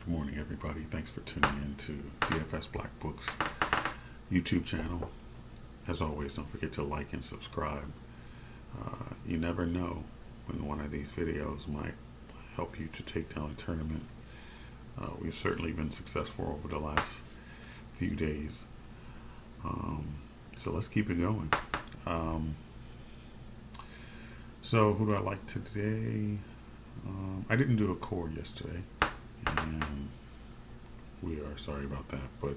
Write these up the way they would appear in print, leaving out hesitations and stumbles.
Good morning, everybody. Thanks for tuning in to DFS Black Books YouTube channel. As always, don't forget to like and subscribe. You never know when one of these videos might help you to take down a tournament. We've certainly been successful over the last few days. So let's keep it going. So who do I like today? I didn't do a core yesterday, and we are sorry about that, but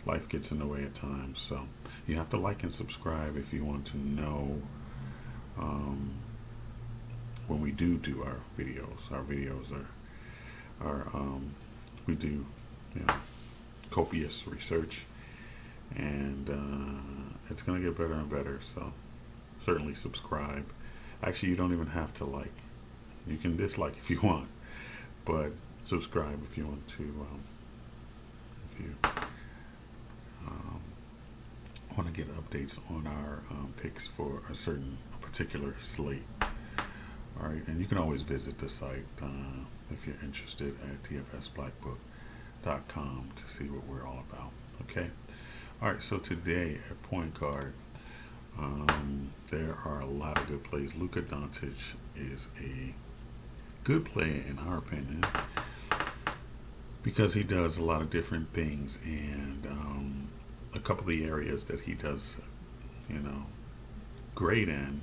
life gets in the way at times. So you have to like and subscribe if you want to know when we do our videos. Our videos are we do copious research, and it's gonna get better and better. So certainly subscribe. Actually, you don't even have to like. You can dislike if you want, but subscribe if you want to. If you want to get updates on our picks for a particular slate. All right, and you can always visit the site if you're interested at dfsblackbook.com to see what we're all about. Okay. All right. So today at point guard, there are a lot of good plays. Luka Doncic is a good player in our opinion because he does a lot of different things, and a couple of the areas that he does great in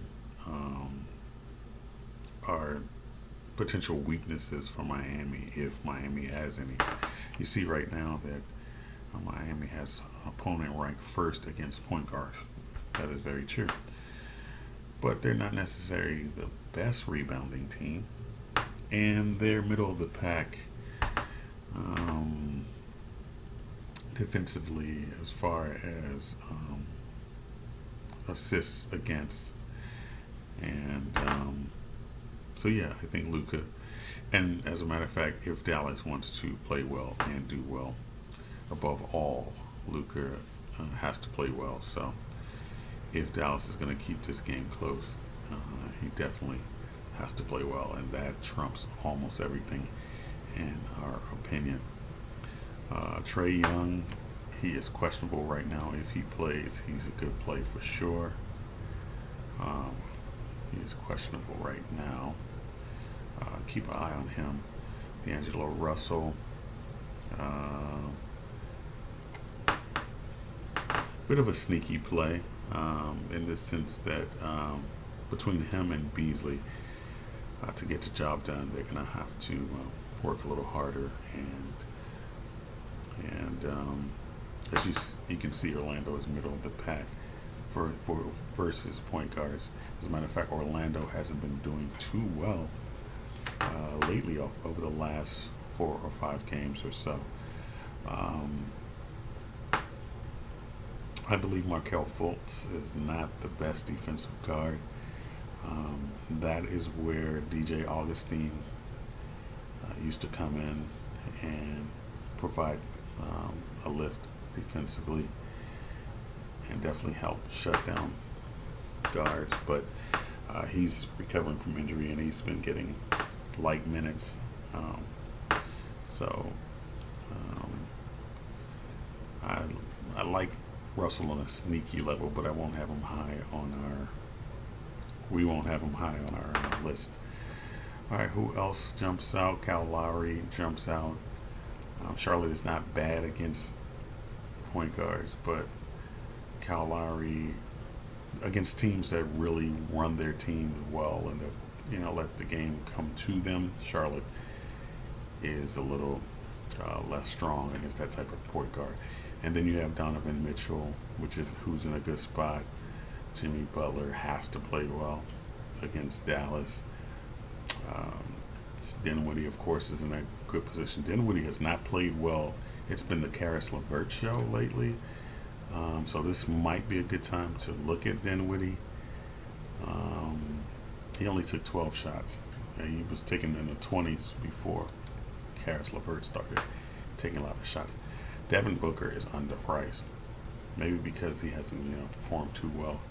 are potential weaknesses for Miami, if Miami has any. You see right now that Miami has an opponent ranked first against point guards. That is very true, but they're not necessarily the best rebounding team, and they're middle of the pack defensively as far as assists against, and so yeah, I think Luka, and as a matter of fact, if Dallas wants to play well and do well, above all, Luka has to play well. So if Dallas is going to keep this game close, he definitely has to play well, and that trumps almost everything in our opinion. Trae Young, he is questionable right now. If he plays, he's a good play for sure. He is questionable right now. Keep an eye on him. D'Angelo Russell, bit of a sneaky play in the sense that between him and Beasley, to get the job done, they're going to have to work a little harder, and as you can see, Orlando is middle of the pack for versus point guards. As a matter of fact, Orlando hasn't been doing too well lately over the last 4 or 5 games or so. I believe Markelle Fultz is not the best defensive guard. That is where DJ Augustine used to come in and provide a lift defensively and definitely help shut down guards. But he's recovering from injury, and he's been getting light minutes. So I like Russell on a sneaky level, but I won't have him high on our. We won't have him high on our list. All right, who else jumps out? Kyle Lowry jumps out. Charlotte is not bad against point guards, but Kyle Lowry against teams that really run their team well and that let the game come to them. Charlotte is a little less strong against that type of point guard. And then you have Donovan Mitchell, who's in a good spot. Jimmy Butler has to play well against Dallas. Dinwiddie, of course, is in a good position. Dinwiddie has not played well. It's been the Karis LeVert show lately. So this might be a good time to look at Dinwiddie. He only took 12 shots. He was taking in the 20s before Karis LeVert started taking a lot of shots. Devin Booker is underpriced, maybe because he hasn't performed too well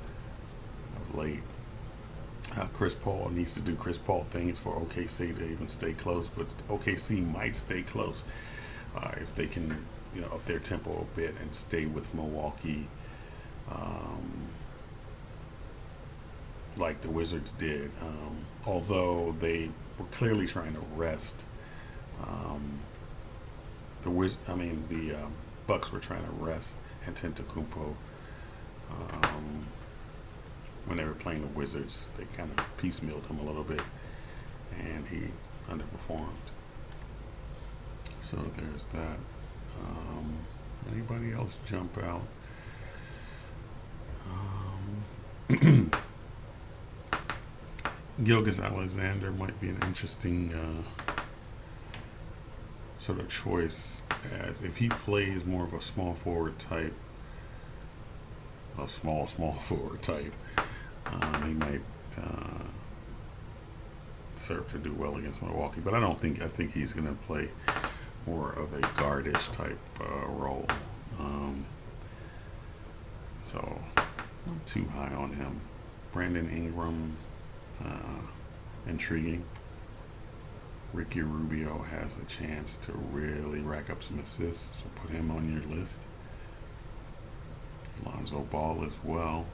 of late. Chris Paul needs to do Chris Paul things for OKC to even stay close, but OKC might stay close if they can, up their tempo a bit and stay with Milwaukee, like the Wizards did. Although they were clearly trying to rest the Bucks were trying to rest Antetokounmpo. Um, when they were playing the Wizards, they kind of piecemealed him a little bit, and he underperformed. So there's that. Anybody else jump out? Gilgeous-Alexander might be an interesting sort of choice, as if he plays more of a small forward type, a small forward type, he might serve to do well against Milwaukee. But I think he's going to play more of a guardish type role. So not too high on him. Brandon Ingram, intriguing. Ricky Rubio has a chance to really rack up some assists, so put him on your list. Lonzo Ball as well.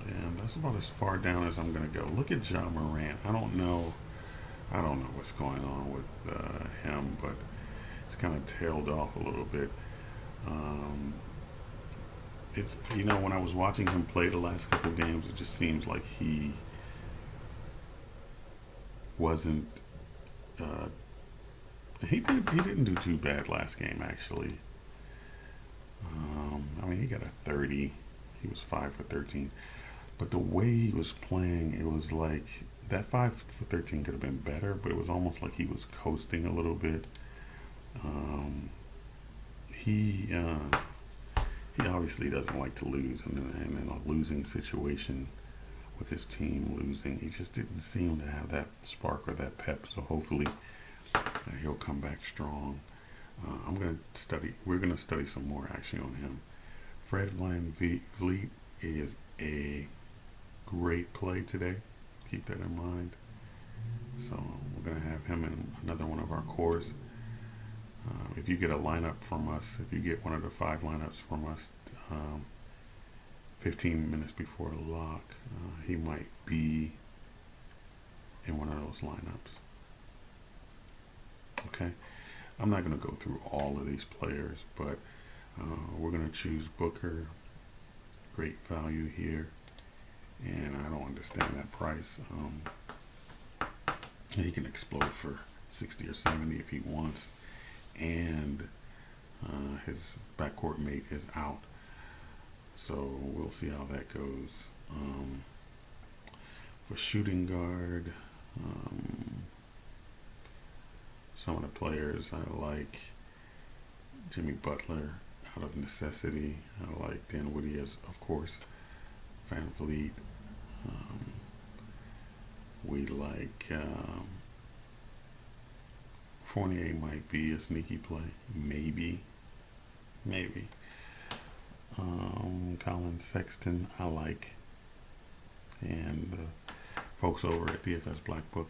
And that's about as far down as I'm going to go. Look at Ja Morant. I don't know what's going on with him, but it's kind of tailed off a little bit. It's when I was watching him play the last couple of games, it just seems like he wasn't. He didn't do too bad last game, actually. He got a 30. He was 5 for 13. But the way he was playing, it was like that 5 for 13 could have been better, but it was almost like he was coasting a little bit. He obviously doesn't like to lose, and in a losing situation with his team losing, he just didn't seem to have that spark or that pep. So hopefully he'll come back strong. We're gonna study some more actually on him. Fred VanVleet is a great play today. Keep that in mind. So we're gonna have him in another one of our cores. If you get a lineup from us, if you get one of the 5 lineups from us, 15 minutes before lock, he might be in one of those lineups. Okay, I'm not going to go through all of these players, but we're going to choose Booker. Great value here, and I don't understand that price. He can explode for 60 or 70 if he wants, and his backcourt mate is out. So we'll see how that goes. For shooting guard, some of the players I like: Jimmy Butler out of necessity. I like Dinwiddie, of course. Van Vliet. We like Fournier might be a sneaky play. Maybe. Colin Sexton I like. And folks over at DFS Black Book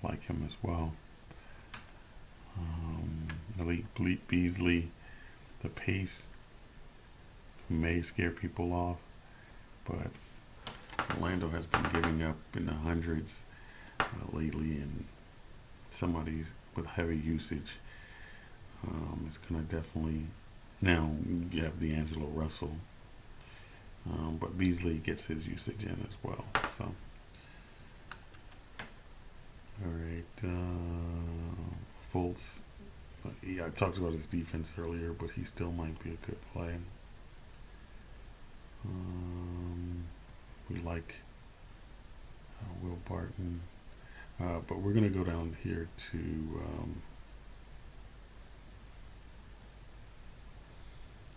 like him as well. Malik Beasley, the pace may scare people off, but Orlando has been giving up in the hundreds lately, and somebody's with heavy usage is going to definitely. Now you have D'Angelo Russell, but Beasley gets his usage in as well. So, all right, Fultz. I talked about his defense earlier, but he still might be a good play. We like Will Barton, but we're going to go down here to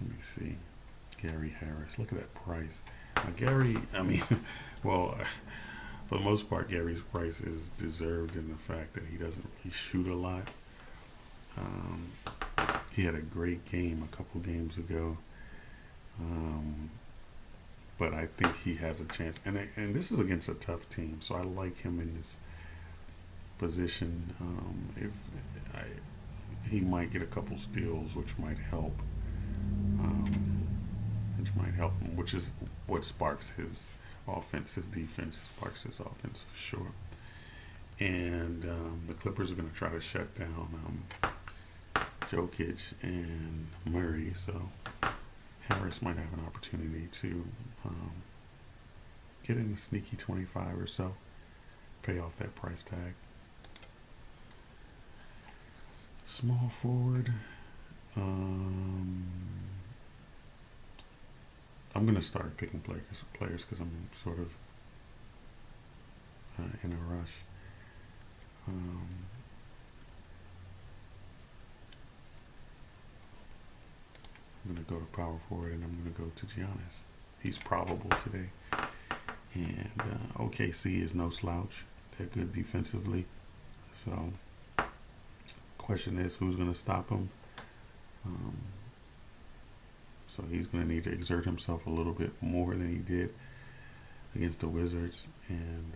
let me see, Gary Harris. Look at that price. Gary, well, for the most part, Gary's price is deserved in the fact that he doesn't really shoot a lot. He had a great game a couple games ago. but I think he has a chance. And this is against a tough team, so I like him in this position. If he might get a couple steals, which might help. Which might help him, which is what sparks his offense. His defense sparks his offense for sure. And the Clippers are going to try to shut down Jokic and Murray, so Harris might have an opportunity to get in a sneaky 25 or so, pay off that price tag. Small forward. I'm going to start picking players because I'm sort of in a rush. I'm going to go to power forward, and I'm going to go to Giannis. He's probable today. And OKC is no slouch. They're good defensively. So, question is, who's going to stop him? So he's going to need to exert himself a little bit more than he did against the Wizards. And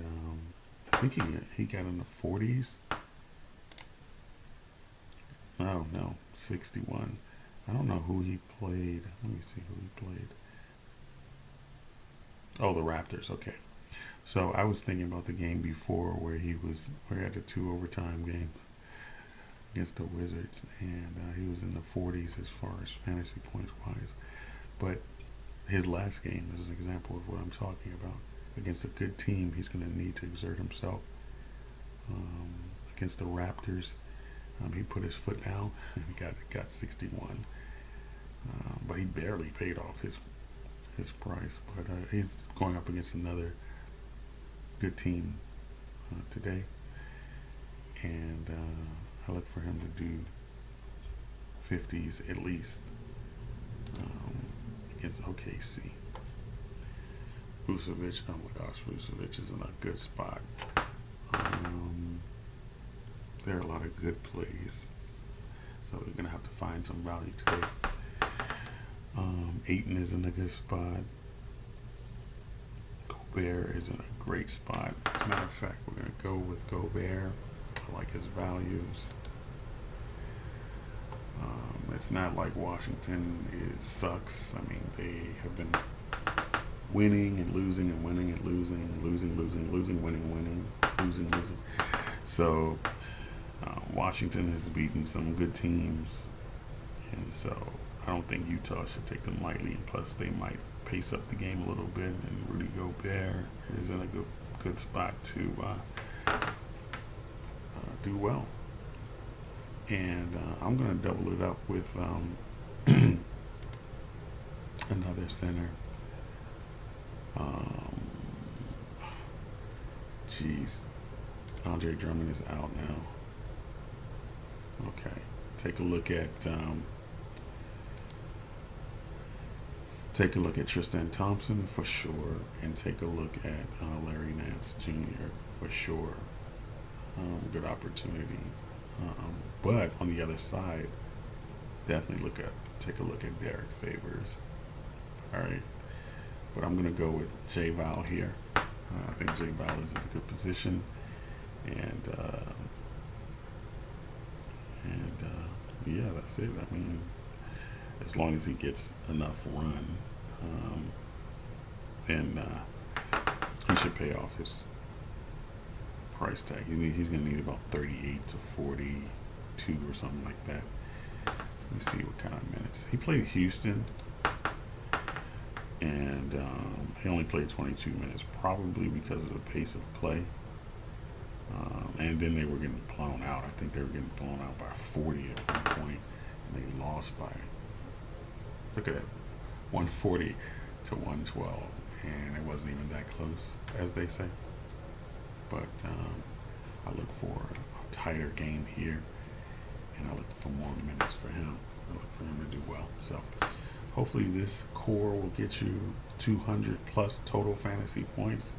I think he got in the 40s. Oh, no, 61. I don't know who he played. Let me see who he played. Oh, the Raptors. Okay. So I was thinking about the game before where he had the 2 overtime game against the Wizards, and he was in the 40s as far as fantasy points wise. But his last game is an example of what I'm talking about. Against a good team, he's going to need to exert himself. Against the Raptors, he put his foot down and he got 61. But he barely paid off his price. But he's going up against another good team today, and I look for him to do 50s at least against OKC. Vucevic, oh my gosh, Vucevic is in a good spot. There are a lot of good plays, so we're going to have to find some value today. Ayton is in a good spot. Gobert is in a great spot. As a matter of fact, we're going to go with Gobert. I like his values. It's not like Washington sucks. I mean, they have been winning and losing and winning and losing, winning, losing. So Washington has beaten some good teams, and so I don't think Utah should take them lightly. And plus, they might pace up the game a little bit, and Rudy Gobert is in a good spot to do well. And I'm going to double it up with another center. Andre Drummond is out now. Okay, take a look at Tristan Thompson for sure, and take a look at Larry Nance Jr. for sure. Good opportunity. But on the other side, definitely take a look at Derek Favors. All right, but I'm gonna go with J Val here. I think J Val is in a good position, and yeah, that's it. I mean, as long as he gets enough run, then he should pay off his price tag. He's going to need about 38 to 42 or something like that. Let me see what kind of minutes. He played Houston, and he only played 22 minutes, probably because of the pace of play. And then they were getting blown out. I think they were getting blown out by 40 at one point, and they lost by, look at that, 140 to 112, and it wasn't even that close, as they say. But I look for a tighter game here, and I look for more minutes for him. I look for him to do well. So hopefully this core will get you 200 plus total fantasy points.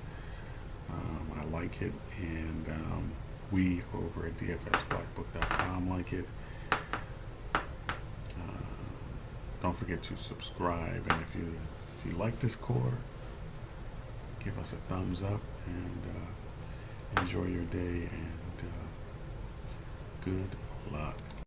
I like it, and we over at DFSBlackbook.com like it. Don't forget to subscribe, and if you like this core, give us a thumbs up, and enjoy your day, and good luck.